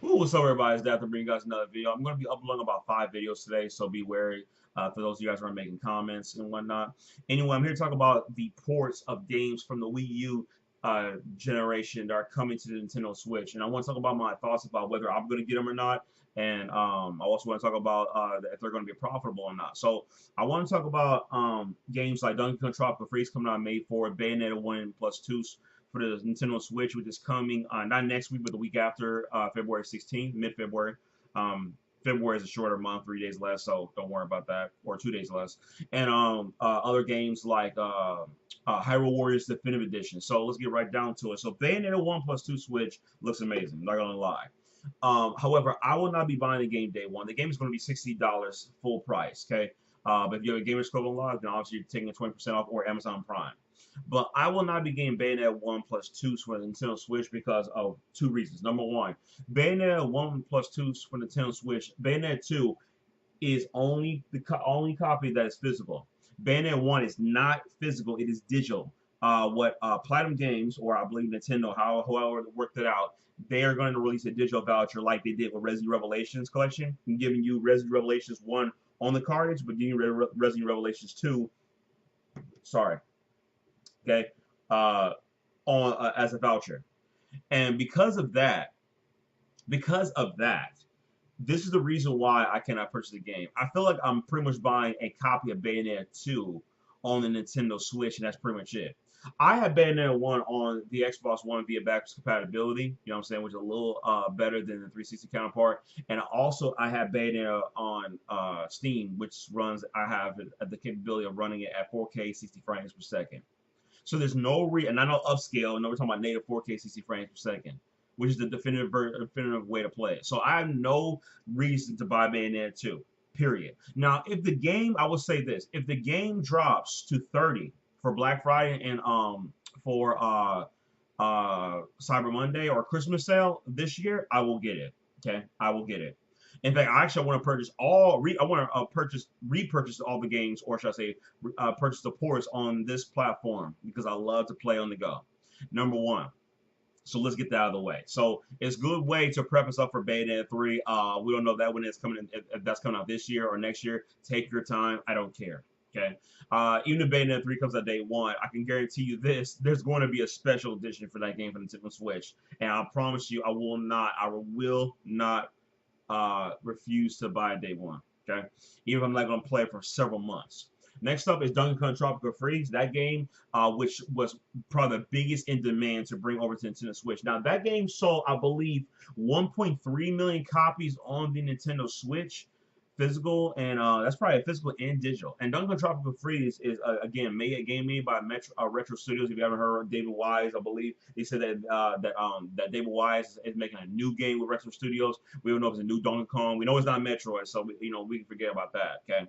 Ooh, what's up, everybody? It's Dad to bring you guys another video. I'm going to be uploading about 5 videos today, so be wary for those of you guys who are making comments and whatnot. Anyway, I'm here to talk about the ports of games from the Wii U generation that are coming to the Nintendo Switch, and I want to talk about my thoughts about whether I'm going to get them or not, and I also want to talk about if they're going to be profitable or not. So I want to talk about games like Donkey Kong Tropical Freeze coming out May 4th, Bayonetta 1 plus 2 for the Nintendo Switch, which is coming not next week, but the week after, February 16th, mid-February. February is a shorter month, 3 days less, so don't worry about that, or 2 days less. And other games like Hyrule Warriors Definitive Edition. So let's get right down to it. So Bayonetta 1 plus 2 Switch looks amazing, not gonna lie. However, I will not be buying the game day one. The game is going to be $60 full price, okay? But if you have a Gamer Scope unlocked, then obviously you're taking a 20% off or Amazon Prime. But I will not be getting Bayonetta 1 plus 2 for the Nintendo Switch because of two reasons. Number one, Bayonetta 1 plus 2 for the Nintendo Switch, Bayonetta 2 is only the only copy that is physical. Bayonetta 1 is not physical, it is digital. What Platinum Games, or I believe Nintendo, however worked it out, they are going to release a digital voucher like they did with Resident Revelations collection, and giving you Resident Revelations 1 on the cartridge, but giving you Resident Revelations 2, sorry, okay, uh, on as a voucher. And because of that, this is the reason why I cannot purchase the game. I feel like I'm pretty much buying a copy of Bayonetta 2 on the Nintendo Switch, and that's pretty much it. I have Bayonetta 1 on the Xbox One via backwards compatibility, you know what I'm saying, which is a little better than the 360 counterpart. And also, I have Bayonetta on Steam, which runs, I have the capability of running it at 4K 60 frames per second. So there's no and I know upscale, and we're talking about native 4K 60 frames per second, which is the definitive way to play it. So I have no reason to buy Bayonetta 2. Period. Now, if the game, I will say this: if the game drops to 30 for Black Friday and for Cyber Monday or Christmas sale this year, I will get it. Okay, I will get it. In fact, I actually want to purchase I want to repurchase all the games, or should I say, purchase the ports on this platform because I love to play on the go. Number one. So let's get that out of the way. So it's a good way to prep us up for Bayonetta 3. We don't know that when it's coming, if that's coming out this year or next year. Take your time. I don't care. Okay. Even if Bayonetta 3 comes out day one, I can guarantee you this: there's going to be a special edition for that game for the Nintendo Switch, and I promise you, I will not refuse to buy day one. Okay, even if I'm not going to play it for several months. Next up is Donkey Kong Tropical Freeze. That game, which was probably the biggest in demand to bring over to Nintendo Switch. Now that game sold, I believe, 1.3 million copies on the Nintendo Switch, physical, and that's probably physical and digital. And Donkey Kong Tropical Freeze is again a game made by Retro Studios. If you haven't heard of David Wise, I believe they said that David Wise is making a new game with Retro Studios. We don't know if it's a new Donkey Kong. We know it's not Metroid, so we can forget about that. Okay.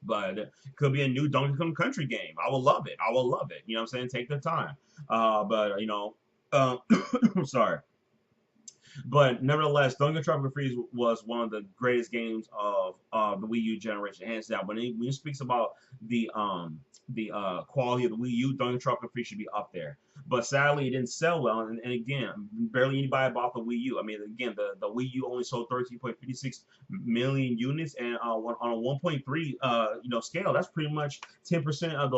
But it could be a new Donkey Kong Country game. I will love it. I will love it. You know what I'm saying? Take the time. But sorry. But nevertheless, Donkey Tropical Freeze was one of the greatest games of the Wii U generation, hands down. When he speaks about the quality of the Wii U, Donkey Tropical Freeze should be up there. But sadly, it didn't sell well, and again, barely anybody bought the Wii U. I mean, again, the Wii U only sold 13.56 million units, and on a 1.3 scale, that's pretty much 10% of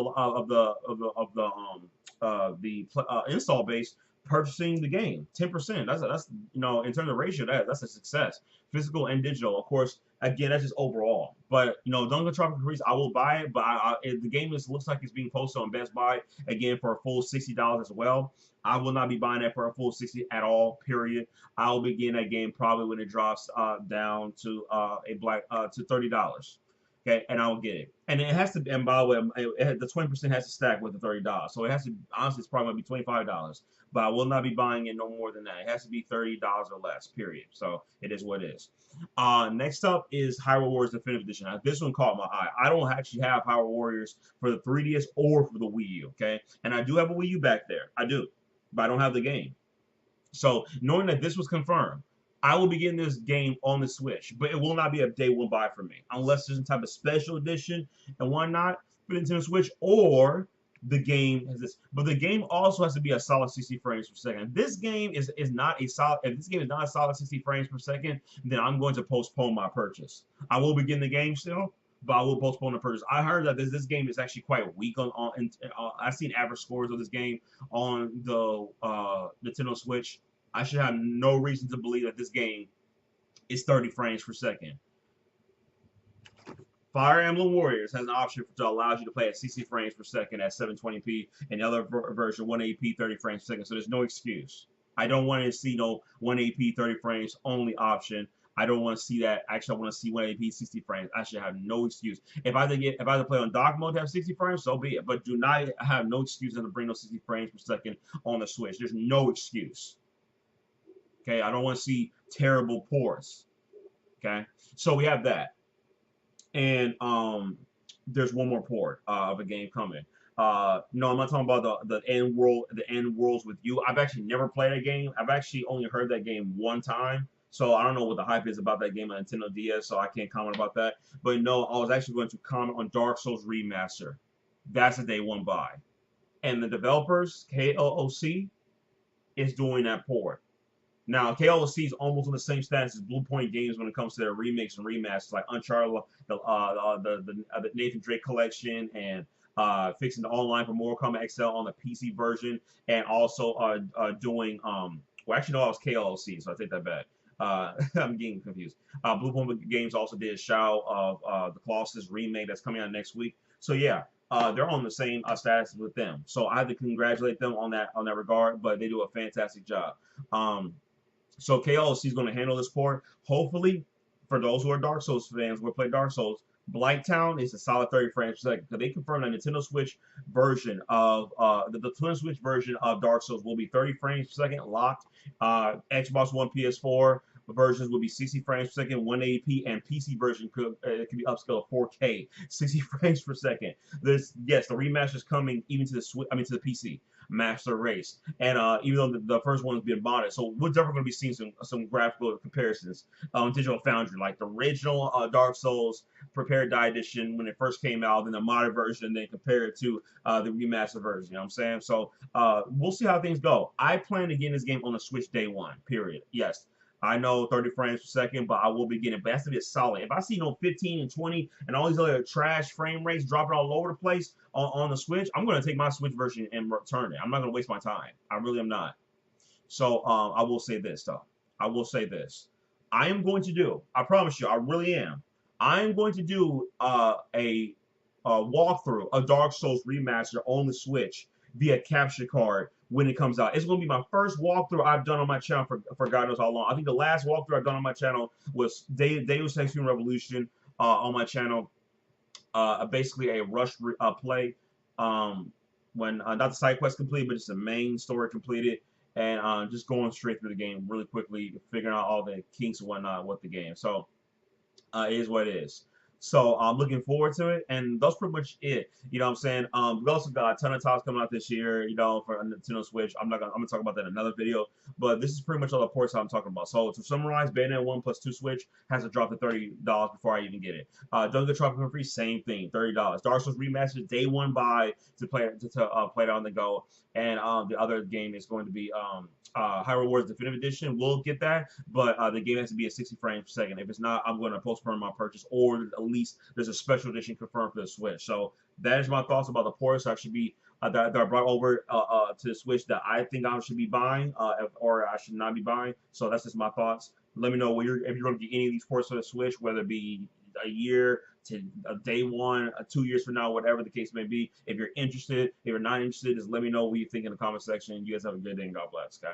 the install base purchasing the game. 10%. That's in terms of ratio, that's a success. Physical and digital, of course. Again, that's just overall. But Donkey Kong Tropical Freeze, I will buy it. But the game looks like it's being posted on Best Buy again for a full $60 as well. I will not be buying that for a full 60 at all. Period. I will be getting that game probably when it drops down to to $30. Okay, and I'll get it. And it has to. And by the way, the 20% has to stack with the $30. So it has to. Honestly, it's probably gonna be $25. But I will not be buying it no more than that. It has to be $30 or less. Period. So it is what it is. Next up is Hyrule Warriors Definitive Edition. Now, this one caught my eye. I don't actually have Hyrule Warriors for the 3DS or for the Wii U. Okay, and I do have a Wii U back there. I do, but I don't have the game. So knowing that this was confirmed, I will be getting this game on the Switch, but it will not be a day one buy for me unless there's some type of special edition and whatnot for Nintendo Switch, or the game has this, but the game also has to be a solid 60 frames per second. This game is not a solid. If this game is not a solid 60 frames per second, then I'm going to postpone my purchase. I will begin the game still, but I will postpone the purchase. I heard that this game is actually quite weak I've seen average scores of this game on the Nintendo Switch. I should have no reason to believe that this game is 30 frames per second. Fire Emblem Warriors has an option that allows you to play at 60 frames per second at 720p, and the other version 180p 30 frames per second. So there's no excuse. I don't want to see no 180p 30 frames only option. I don't want to see that. Actually, I want to see 180p 60 frames. I should have no excuse. If I have to play on dock mode to have 60 frames, so be it. But do not have no excuse to bring those 60 frames per second on the Switch. There's no excuse. Okay, I don't want to see terrible ports. Okay, so we have that. And there's one more port of a game coming. No, I'm not talking about the end worlds with you. I've actually never played a game. I've actually only heard that game one time. So I don't know what the hype is about that game on Nintendo DS, so I can't comment about that. But no, I was actually going to comment on Dark Souls Remaster. That's the day one buy. And the developers, KOOC, is doing that port. Now, KOC is almost on the same status as Blue Point Games when it comes to their remakes and remasters, like Uncharted, the Nathan Drake collection, and fixing the online for Mortal Kombat XL on the PC version, and also doing well, actually no, it was KOC, so I take that back. I'm getting confused. Blue Point Games also did Shao of the Colossus remake that's coming out next week. So yeah, they're on the same status with them. So I have to congratulate them on that regard, but they do a fantastic job. So KOC is going to handle this port. Hopefully, for those who are Dark Souls fans, who play Dark Souls, Blighttown is a solid 30 frames per second. Because they confirmed that Nintendo Switch version of the Twin Switch version of Dark Souls will be 30 frames per second locked. Xbox One, PS4 versions will be 60 frames per second, 180p, and PC version could be upscaled to 4K, 60 frames per second. Yes, the remaster is coming even to the to the PC Master Race, and even though the first one has been modded, so we're definitely going to be seeing some graphical comparisons on Digital Foundry, like the original Dark Souls Prepared Die Edition when it first came out, then the modded version, and then compare it to the remastered version. You know what I'm saying? So we'll see how things go. I plan to get this game on the Switch day one. Period. Yes. I know 30 frames per second, but I will be getting it. But it has to be solid. If I see 15 and 20 and all these other trash frame rates dropping all over the place on the Switch, I'm going to take my Switch version and return it. I'm not going to waste my time. I really am not. So I will say this, though. I will say this. I am going to do, I promise you, I really am. I am going to do a walkthrough of Dark Souls Remaster on the Switch via capture card when it comes out. It's going to be my first walkthrough I've done on my channel for God knows how long. I think the last walkthrough I've done on my channel was Deus Ex Human Revolution on my channel. Basically a rush play when not the side quest complete, but just the main story completed, and just going straight through the game really quickly, figuring out all the kinks and whatnot with the game. So it is what it is. So I'm looking forward to it, and that's pretty much it. You know what I'm saying? We also got a ton of titles coming out this year, you know, for Nintendo Switch. I'm gonna talk about that in another video, but this is pretty much all the ports I'm talking about. So to summarize, Bayonetta 1 plus 2 Switch has to drop to $30 before I even get it. Don't get Tropical Free, same thing, $30. Dark Souls Remastered, day one buy to play it on the go, and the other game is going to be Hyrule Warriors Definitive Edition. We'll get that, but the game has to be at 60 frames per second. If it's not, I'm going to postpone my purchase, or at least there's a special edition confirmed for the Switch. So that is my thoughts about the ports that should be that are brought over to the Switch that I think I should be buying, or I should not be buying. So that's just my thoughts. Let me know if you're going to get any of these ports for the Switch, whether it be a year to a day one, 2 years from now, whatever the case may be. If you're interested, if you're not interested, just let me know what you think in the comment section. You guys have a good day and God bless. Okay.